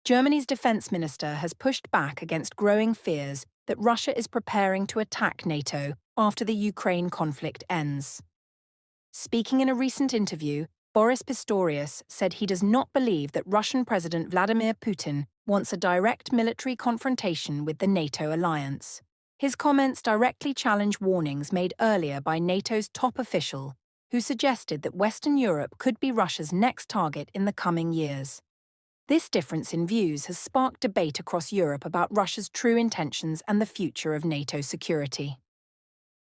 Germany's defense minister has pushed back against growing fears that Russia is preparing to attack NATO after the Ukraine conflict ends. Speaking in a recent interview, Boris Pistorius said he does not believe that Russian President Vladimir Putin wants a direct military confrontation with the NATO alliance. His comments directly challenge warnings made earlier by NATO's top official, who suggested that Western Europe could be Russia's next target in the coming years. This difference in views has sparked debate across Europe about Russia's true intentions and the future of NATO security.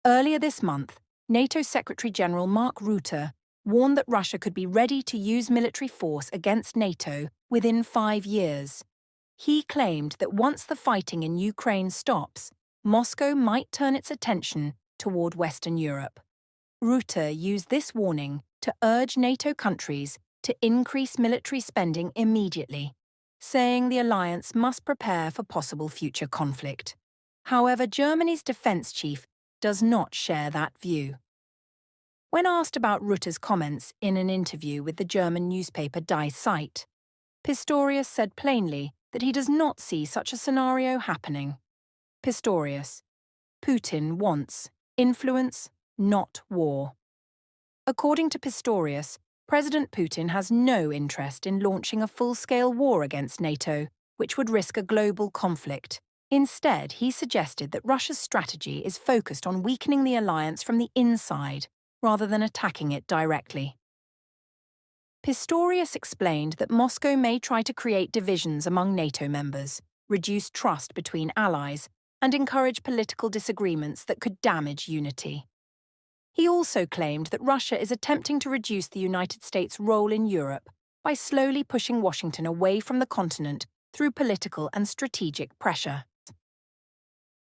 Earlier this month, NATO Secretary-General Mark Rutte warned that Russia could be ready to use military force against NATO within 5 years. He claimed that once the fighting in Ukraine stops, Moscow might turn its attention toward Western Europe. Rutte used this warning to urge NATO countries to increase military spending immediately, saying the alliance must prepare for possible future conflict. However, Germany's defense chief does not share that view. When asked about Rutte's comments in an interview with the German newspaper Die Zeit, Pistorius said plainly that he does not see such a scenario happening. Pistorius: Putin wants influence, not war. According to Pistorius, President Putin has no interest in launching a full-scale war against NATO, which would risk a global conflict. Instead, he suggested that Russia's strategy is focused on weakening the alliance from the inside, rather than attacking it directly. Pistorius explained that Moscow may try to create divisions among NATO members, reduce trust between allies, and encourage political disagreements that could damage unity. He also claimed that Russia is attempting to reduce the United States' role in Europe by slowly pushing Washington away from the continent through political and strategic pressure.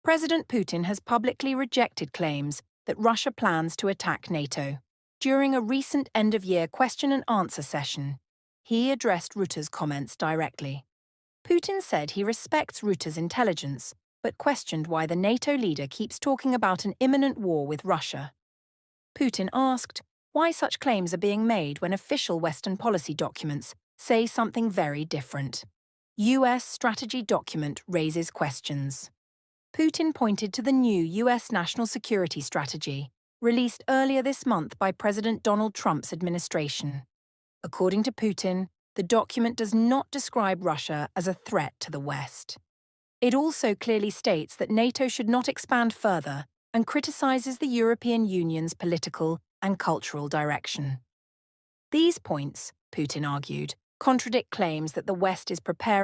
President Putin has publicly rejected claims that Russia plans to attack NATO. During a recent end-of-year question-and-answer session, he addressed Rutte's comments directly. Putin said he respects Rutte's intelligence, but questioned why the NATO leader keeps talking about an imminent war with Russia. Putin asked why such claims are being made when official Western policy documents say something very different. US strategy document raises questions. Putin pointed to the new US national security strategy, released earlier this month by President Donald Trump's administration. According to Putin, the document does not describe Russia as a threat to the West. It also clearly states that NATO should not expand further and criticizes the European Union's political and cultural direction. These points, Putin argued, contradict claims that the West is preparing